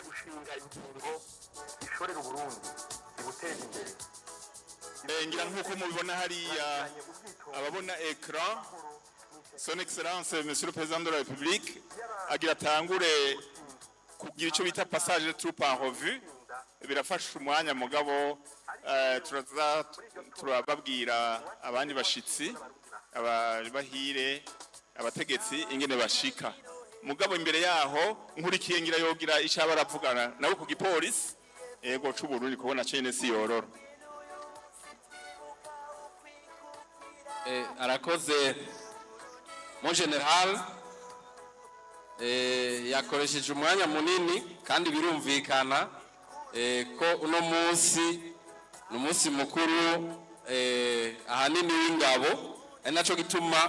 gushinga ingingo ishorera Burundi ibuteza imbere ngira nkuko mubibona hariya ababona écran son excellence monsieur le président de la république agira tangure kugira ico bita passage de troupe en revue birafasha umwanya mugabo turaza turababwira abandi bashitsi abahire abategetsi ingene bashika mugabo imbere yaho nkurikiye ngira yogira icaba aravugana nawe ku gipolisi yego c'u Burundi kubona cene si yororo arakoze mon general yakoresheje umwanya munini kandi birumvikana ko uno munsi n'umunsi mukuru ahanini w'ingabo ari naco gituma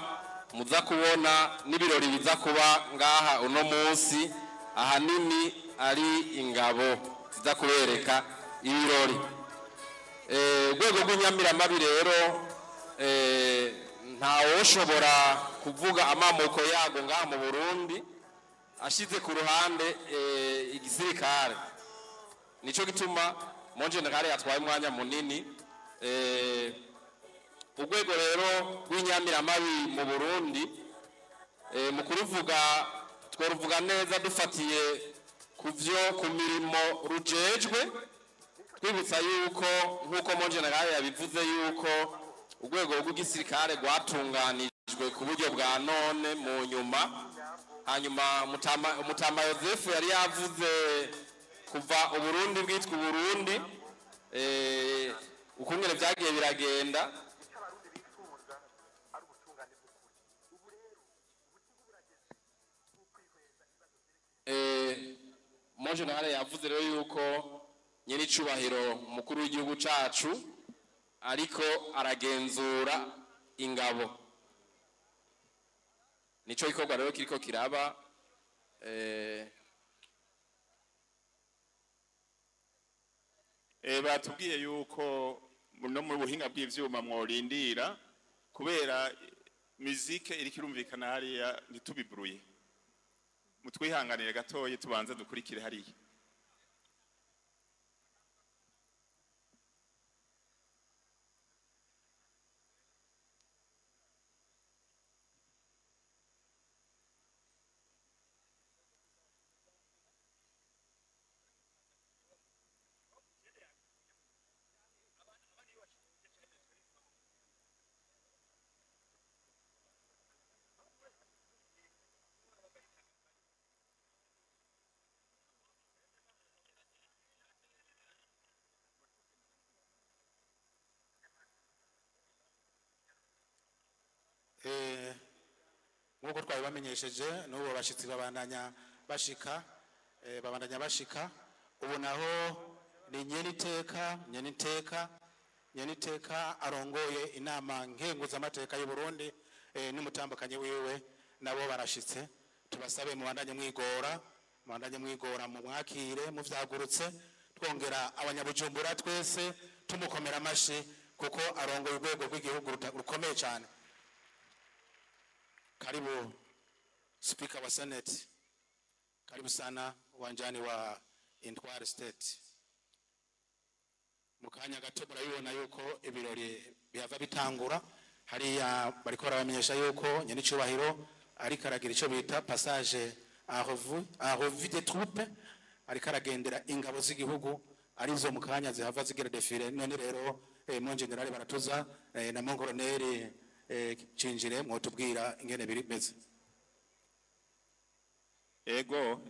muza kubona n'ibirori biza kuba ngaha uno munsi ahanini ari ingabo ziza kubereka ibirori urwego rw'inyamiramabi rero ntawoshobora kuvuga amamoko yago ngaha mu Burundi ashize ku ruhande igisirikare nico gituma mon general yatwaye umwanya munini urwego rero rw'inyamiramabi mu Burundi mu kuruvuga tworuvuga neza dufatiye ku mirimo rujejwe twibutsa yuko nkuko mon general yabivuze yuko urwego rw'igisirikare rwatunganijwe ku buryo bwa none mu nyuma hanyuma Mutama Yozefu yari yavuze kuva Uburundi bwitwa Uburundi ukungene vyagiye biragenda mon general yavuze rero yuko nyene icubahiro umukuru w'igihugu cacu ariko aragenzura ingabo nico ikorwa rero kiriko kiraba batubwiye yuko no mu buhinga bw'ivyuma mworindira kubera musique iriko irumvikana hariya ntitubiburuye mutwihanganire gatoye tubanze dukurikire hariya nkuko twabibamenyesheje n'ubu bashitsi babandanya bashika ubu naho ni nyeniteka arongoye inama nkenguzamateka y'u Burundi n'umutambukanyi wiwe nabo barashitse tubasabe mubandanye mwigora mu mwakire muvyagurutse twongera abanyabujumbura twese tumukomera amashi kuko arongoye urwego rw'igihugu rukomeye cyane. Karibu Speaker wa Senate, karibu sana uwanjani wa Intwari State. Mukanya gato murabibona yuko ibirori bihava bitangura hariya bariko baramenyesha yuko nyene icubahiro ariko aragira ico bita passage en revue des troupes ariko aragendera ingabo z'igihugu arizo mukanya zihava zigira defile none rero mon general baratuza na mon colonel cinjire mwotubwira ingene biri meze. ego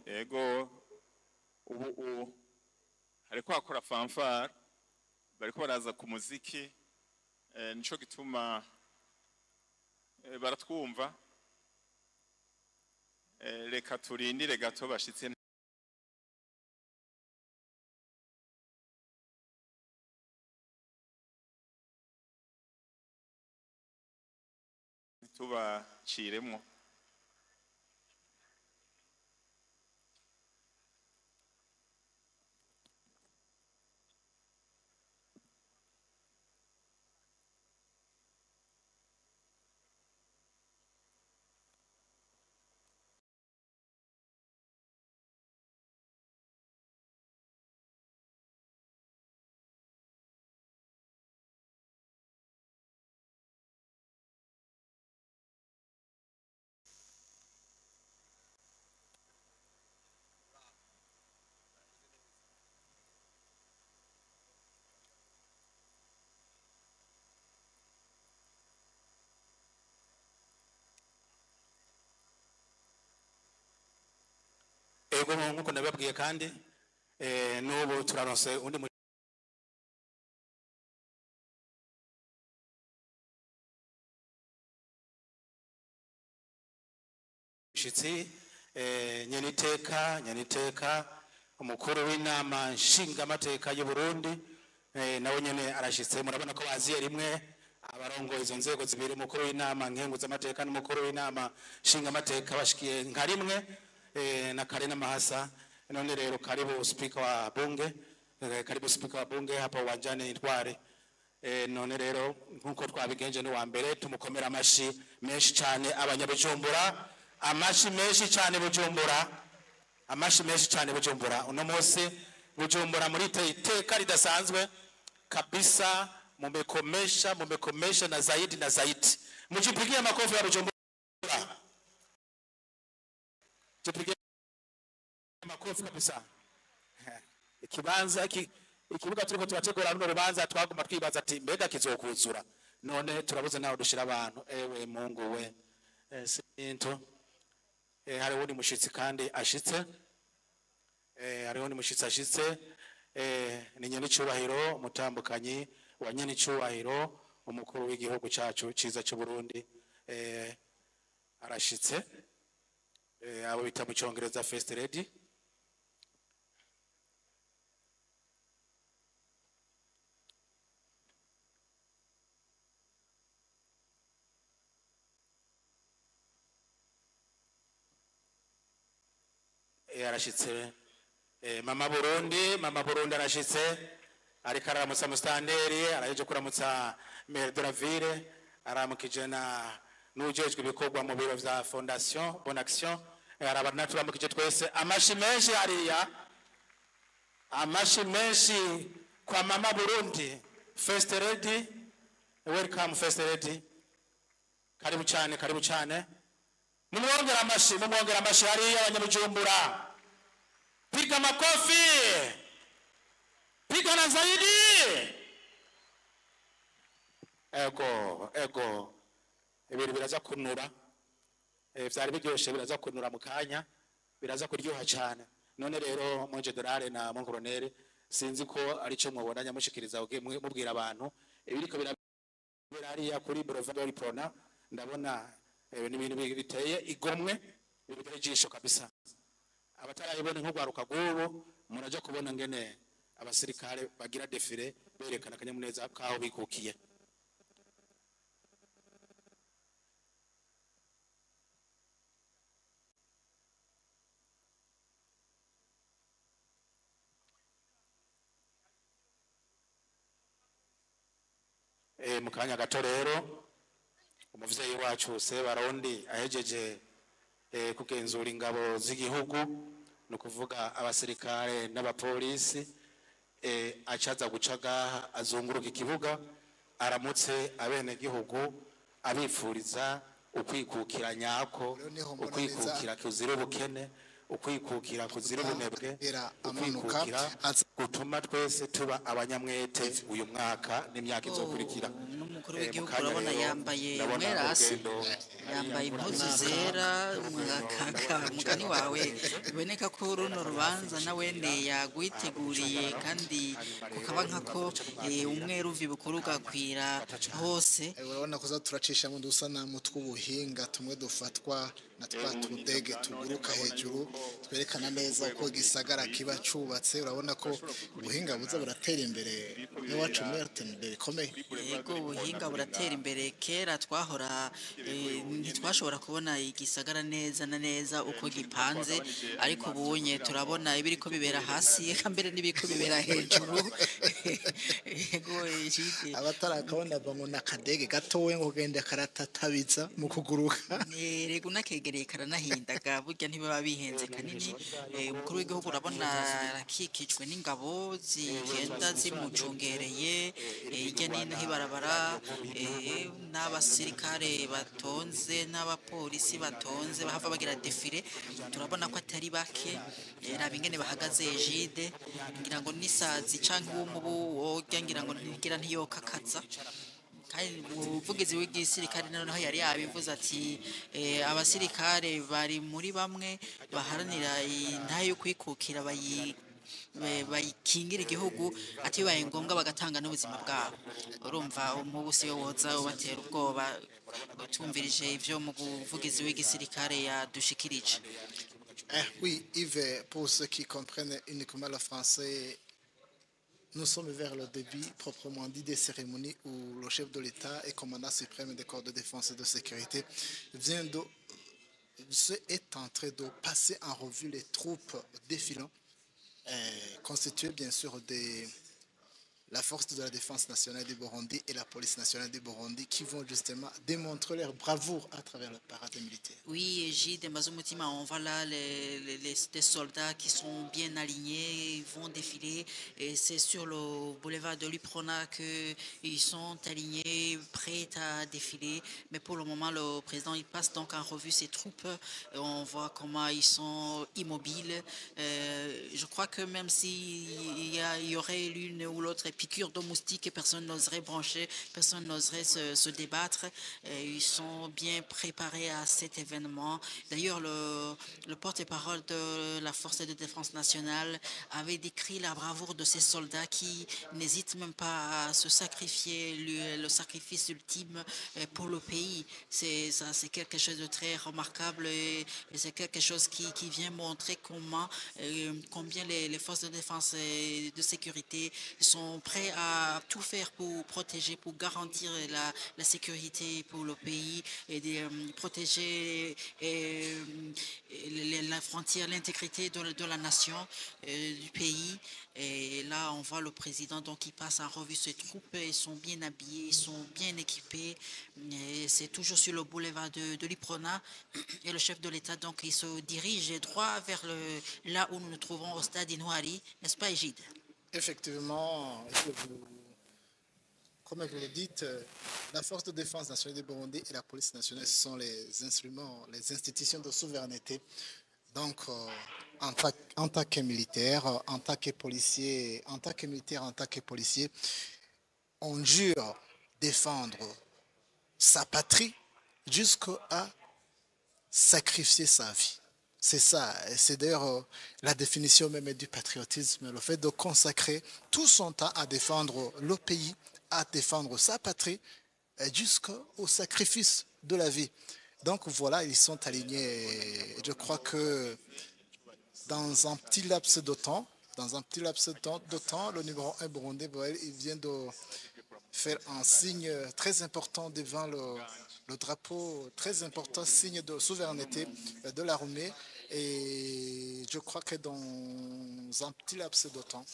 ubu hariko akora fanfare bariko baraza ku muziki nico gituma baratwumva reka turindire gato bashitse tubaciremwo ego nkuko nababwiye kandi n'ubu turaronse undi mushitsi nyeniteka umukuru w'inama nshingamateka y'u Burundi nawe nyene arashitse murabona ko baziye rimwe abarongo izo nzego zibiri umukuru w'inama nkenguzamateka n'umukuru w'inama nshingamateka bashikiye nka rimwe na Karena Mahasa none rero karibu speaker wa bunge hapa uwanjani Intwari none rero nkuko twabigenje ni wa mbere tumukomera amashi menshi cyane abanyabujumbura amashi menshi cyane bujumbura uno munsi bujumbura muri iteka ridasanzwe kabisa mumekomesha na zaidi mujipigie makofi ya bujumbura jipigie makofi kabisa ikibuga turiko turategura runo rubanza twaguma twibaza ati mbega kizokuzura none turabuze naho dushira abantu ewe Mungu we sinto hari wundi mushitsi kandi ashitse ni nyenicubahiro umutambukanyi wa nyenicubahiro umukuru w'igihugu cacu ciza cy'u Burundi arashitse abo bita mu Congereza first lady arashitse mama Burundi arashitse ariko aramutsa mustanderi araje kuramutsa maire de la ville aramukije na n'ujejwe ibikorwa mu biro vya fondation Bonne Action arabana turamukije twese amashi menshi hariya amashi menshi kwa mama Burundi first lady welcome first lady karibu cyane mumwongera amashi hariya abanyabujumbura piga makofi piga na zaidi ego ibintu biraza kunura vyari biryoshe biraza kunura mu kanya biraza kuryoha cyane none rero monje dorare na mon colonel sinzi ko ari cyo mubona nyamushikiriza mubwira abantu ibiriko birariya kuri boulevard Prona ndabona ni ibintu biteye igomwe bibiteye ijisho kabisa abatarayibone nk'ugwaruka gubo muraje kubona ngene abasirikare bagira defile berekana kanyamuneza kaho bikukiye mukanya gato rero umuvyeyi wacu Sebarundi ahejeje kugenzura ingabo z'igihugu no kuvuga abasirikare n'abapolisi acaza gucaga azunguruka ikibuga aramutse abene gihugu abifuriza ukwikukira nyako ukwikukira kuzira ubukene ukwikukira kuzira ubunebwe ukwikukira gutuma twese tuba abanyamwete uyu mwaka n'imyaka izokurikira n'umukuru w'igihugu urabona yambaye umwerasi yambaye impuzu zera mugani wawe biboneka ko runo rubanza nawene yagwiteguriye kandi kukaba nkako umweru uvi bukuru ugakwira hose urabona ko turacisha mu dusanamu tw'ubuhinga tumwe dufatwa na twa tudege tuguruka hejuru twerekana neza uko gisagara kiba cubatse urabona ko ubuhinga buza buratera imbere n'iwacu imbere komeye yego ubuhinga buratera imbere kera twahora ntitwashobora kubona igisagara neza na neza uko gipanze ariko ubunye turabona ibiriko bibera hasi eka mbere n'ibiriko bibera hejuru yego abatarakabona bamwe nakadege gatowe ngo gende karatatabiza mu kuguruka yego nakegereye karanahindaga burya ntibaba bihenze kanini umukuru w'igihugu urabona arakikijwe n'ingabo zigenda zimucungereye hirya n'ino hibarabara n'abasirikare batonze n'abapolisi batonze bahava bagira defile turabona ko atari bake raba ingene bahagaze Egide ngira ngo nisazi canke w'umubu wogira ngira ngo ntigira ntiyokakaza kandi umuvugizi w'igisirikare noneho yari yabivuze ati abasirikare bari muri bamwe baharanira intahe yo kwikukira bayikingira igihugu ati bibaye ngombwa bagatanga n'ubuzima bwabo urumva umubusi yo woza ubatera ubwoba tumvirije ivyo mu buvugizi w'igisirikare yadushikirije. Oui, Yves, pour ceux qui comprennent uniquement le français, nous sommes vers le début proprement dit des cérémonies où le chef de l'État et commandant suprême des corps de défense et de sécurité est en train de passer en revue les troupes défilant, constituées bien sûr de la force de la défense nationale du Burundi et la police nationale du Burundi qui vont justement démontrer leur bravoure à travers le parade militaire. Oui, Gide Mazumutima, on voit là des soldats qui sont bien alignés, ils vont défiler et c'est sur le boulevard de l'Uprona qu'ils sont alignés, prêts à défiler. Mais pour le moment, le président il passe donc en revue ses troupes. On voit comment ils sont immobiles. Je crois que même s'il y aurait l'une ou l'autre piqûre de moustique, personne n'oserait brancher, personne n'oserait se débattre. Ils sont bien préparés à cet événement. D'ailleurs, le porte-parole de la force de défense nationale avait décrit la bravoure de ces soldats qui n'hésitent même pas à se sacrifier, le sacrifice ultime pour le pays. C'est quelque chose de très remarquable et c'est quelque chose qui vient montrer combien les forces de défense et de sécurité sont prêts à tout faire pour protéger, pour garantir la sécurité pour le pays et de protéger la frontière, l'intégrité de la nation, du pays. Et là, on voit le président donc qui passe en revue ses troupes. Ils sont bien habillés, ils sont bien équipés. C'est toujours sur le boulevard de l'Iprona. Et le chef de l'État donc il se dirige droit vers là où nous nous trouvons au stade Inouari, n'est-ce pas, Égide? Effectivement, comme vous le dites, la force de défense nationale du Burundi et la police nationale sont les instruments, les institutions de souveraineté. Donc, en tant que militaire, en tant que policier, en tant que militaire, en tant que policier, on jure défendre sa patrie jusqu'à sacrifier sa vie. C'est ça, c'est d'ailleurs la définition même du patriotisme, le fait de consacrer tout son temps à défendre le pays, à défendre sa patrie, jusqu'au sacrifice de la vie. Donc voilà, ils sont alignés. Je crois que dans un petit laps de temps, le numéro 1 burundais, il vient de faire un signe très important devant le drapeau, très important signe de souveraineté de l'armée. Et je crois que dans un petit laps de temps,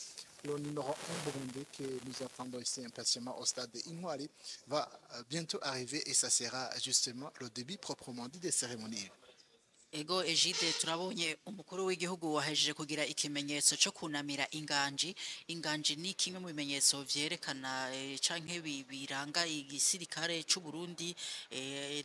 le numéro 1 burundais que nous attendons ici impatiemment au stade de Inouali va bientôt arriver et ça sera justement le début proprement dit des cérémonies. Ego Ejide turabonye umukuru w'igihugu wahejeje kugira ikimenyetso cyo kunamira inganji ni kimwe mu bimenyetso vyerekana canke biranga igisirikare c'u Burundi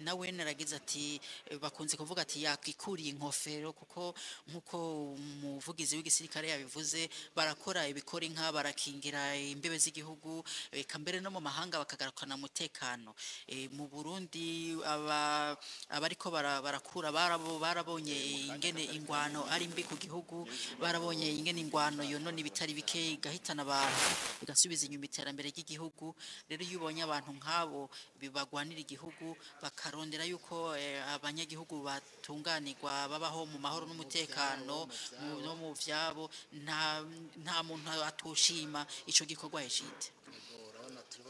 nawe naragize ati bakunze kuvuga ati yakikuriye inkofero kuko nkuko umuvugizi w'igisirikare yabivuze barakora ibikora inka barakingira imbebe z'igihugu kambere no mu mahanga bakagarukana umutekano mu Burundi abariko barakura barabonye ingene ingwano ari mbi ku gihugu barabonye ingene ingwano yonone ibitari bike igahitana abantu igasubiza inyuma iterambere ry'igihugu rero iyo ubonye abantu nk'abo bibagwanira igihugu bakarondera yuko abanyagihugu batunganirwa babaho mu mahoro n'umutekano no mu vyabo nta muntu atoshima ico gikorwa Ejide.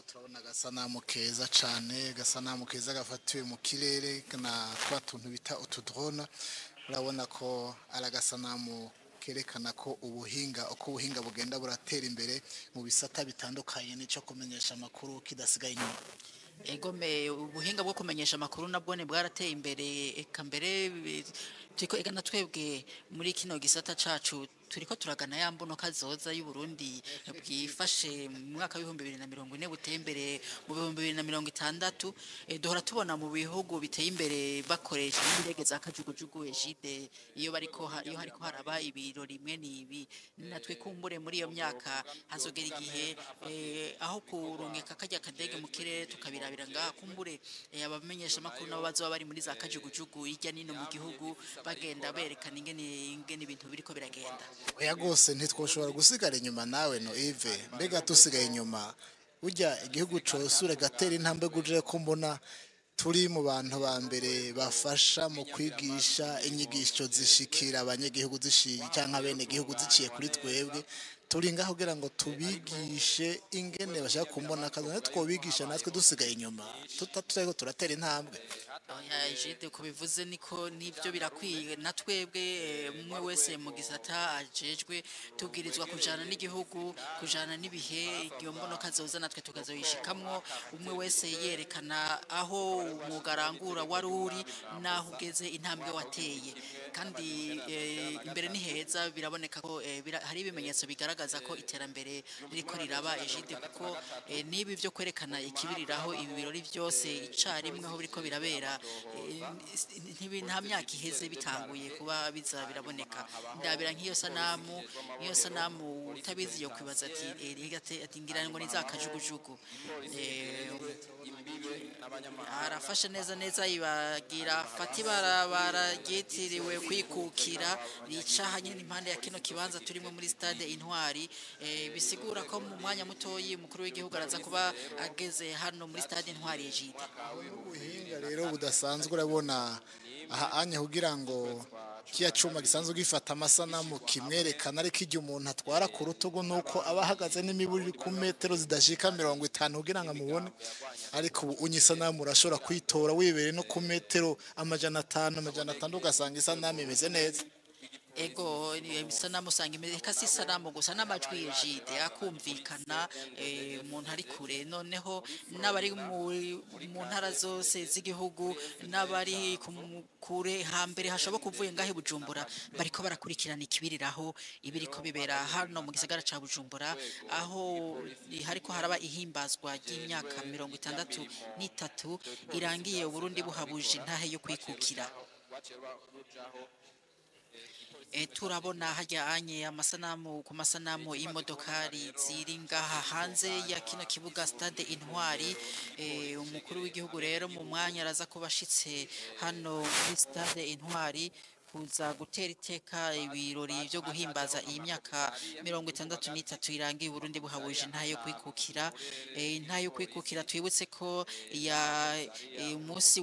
Turabona agasanamu keza cyane agasanamu keza gafatiwe mu kirere na twa tuntu bita utudrone urabona ko ari agasanamu kerekana ko ubuhinga bugenda buratera imbere mu bisata bitandukanye n'icyo kumenyesha amakuru kidasigaye inyuma. Egome ubuhinga bwo kumenyesha amakuru nabwo ne bwarateye imbere eka mbere twiko ega natwebwe muri kino gisata cacu turiko turagana ya mbono kazoza y'u Burundi bwifashe mu mwaka wa 2040 buteye imbere mu 2060 duhora tubona mu bihugu biteye imbere bakoresha indege za kajugujugu ejide iyo hariko haraba ibirori rimwe nibi natwe kumbure muri iyo myaka hazogera igihe aho kurungika kajya kadege mu kirere tukabirabira ngaha kumbure abamenyesha makuru nabo bazoba bari muri za kajugujugu irya nino mu gihugu bagenda berekana ingene ibintu biriko biragenda. Oya gose ntitwoshobora gusigara inyuma nawe no Yves mbega tusigaye inyuma burya igihugu cosure gatera intambwe guje ko mbona turi mu bantu ba mbere bafasha mu kwigisha inyigisho zishikira abanyagihugu zishiye cyangwa bene igihugu ziciye kuri twebwe turi ngaho kugira ngo tubigishe ingene bashaka kumbona kazo twobigisha natwe dusigaye inyuma tutariko turatera intambwe. Ejide ko bivuze niko nibyo birakwiye natwebwe umwe wese mu gisata ajejwe tubwirizwa kujana n'igihugu kujana n'ibihe iyo mbono kazoza natwe tukazoyishikamwo umwe wese yerekana aho umugarangura wari uri naho ugeze intambwe wateye kandi imbere ni heza biraboneka ko hari ibimenyetso bigaragaza ko iterambere ririko riraba Ejide kuko nibi byo kwerekana ikibiriraho ibi birori byose icarimwe aho biriko birabera nta myaka iheze bitanguye kuba biza biraboneka ndabira nk'iyo sanamu utabizi yo kwibaza ati ngira ngo ni za kajugujugu arafashe neza ibagira fati barabara ryitiriwe kwikukira rica nyine impande ya kino kibanza turimo muri stade Intwari bisigura ko mu mwanya mutoyi umukuru w'igihugu araza kuba ageze hano muri stade Intwari Ejide. Ubuhinga rero budasanzwe urabona aha anya kugira ngo kiya cuma gisanzwe gifata amasanamu kimwerekana ariko igihe umuntu atwara ku rutugu nuko aba ahagaze n'imiburi ku metero zidashika 50 kugira ngo amubone ariko unyisanamu urashobora kwitora wibere no ku metero 500 ugasanga isanamu imeze neza. Ego isanamu usanga imeze kasi isanamu gusa n'amajwi Ejide akumvikana umuntu ari kure noneho n'abari mu ntara zose z'igihugu n'abari kure hambere hashoboka kuvuye ngahe Bujumbura bariko barakurikirana ikibiriraho ibiriko bibera hano mu gisagara ca Bujumbura aho hariko haraba ihimbazwa ry'imyaka 63 irangiye Burundi buhabuje intahe yo kwikukira. Turabona hajyanye amasanamu ku masanamu y'imodokari ziri ngaha hanze ya kino kibuga stade Intwari umukuru w'igihugu rero mu mwanya araza kubashitse hano muri stade Intwari kuza gutera iteka ibirori byo guhimbaza iyi myaka 63 irangiye Burundi buhabuje ntayo kwikukira ntayo kwikukira twibutse ko umunsi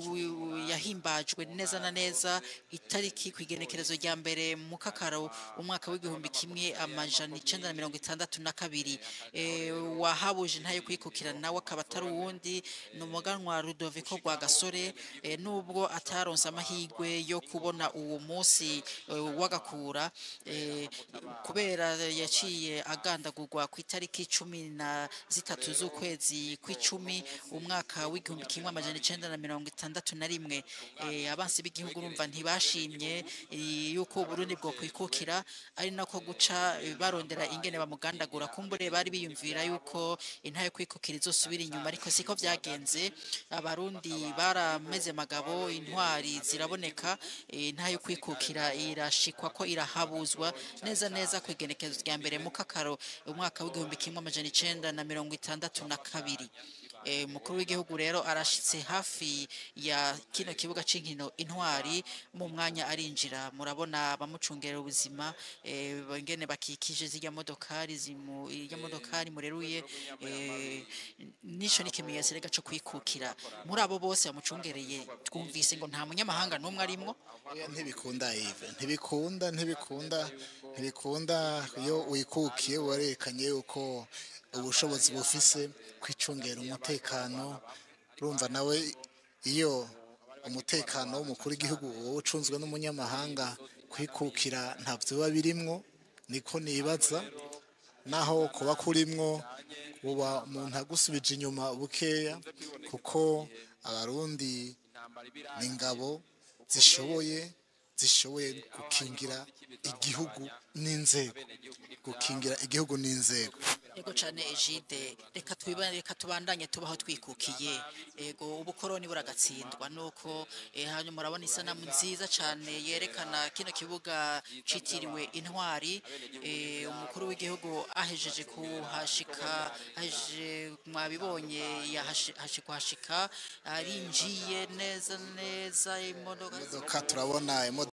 yahimbajwe neza na neza itariki kwigenekerezo rya mbere mu kakaro umwaka w'igihumbi kimwe amajana 962 wahabuje ntayo kwikukira nawe akaba atari uwundi n'umuganwa Rudoviko Rwagasore nubwo ataronse amahigwe yo kubona uwo munsi wagakura kubera yaciye agandagurwa ku itariki 13 z'ukwezi kw'icumi umwaka w'igihumbi kimwe amajana 961 abansi b'igihugu urumva ntibashimye yuko Burundi bwo kwikukira ari nako guca barondera ingene bamugandagura kumbure bari biyumvira yuko intaye kwikukira izosubira inyuma ariko siko byagenze abarundi barameze magabo intwari ziraboneka intaye kwikukira irashikwa ko irahabuzwa neza kwigenekezo rya mbere mu kakaro umwaka w'igihumbi kimwe amajana 962 mukuru w'igihugu rero arashitse hafi ya kino kibuga c'inkino Intwari mu mwanya arinjira murabona bamucungera ubuzima bengene bakikije zijya modokari mureruye nico nikimenyese rega cyo kwikukira muri abo bose bamucungereye twumvise ngo nta munyamahanga numwe arimwo ntibikunda Yves ntibikunda iyo wikukiye warekanye uko ubushobozi bufise kwicungera umutekano urumva nawe iyo umutekano w'umukuru w'igihugu wowe ucunzwe n'umunyamahanga kwikukira ntavyo biba birimwo niko nibaza naho kuba kurimwo uba umuntu agusubije inyuma bukeya kuko abarundi n'ingabo zishoboye zishoboye gukingira igihugu n'inzego gukingira igihugu n'inzego Ego cyane Egide reka tubandanye tubaho twikukiye ego ubukoroni buragatsindwa nuko hanyuma murabona isanamu nziza cyane yerekana kino kibuga citiriwe intwari umukuru w'igihugu ahejeje kuhashika ahejeje mwabibonye yahashika arinjiye neza imodoka turabona imodoka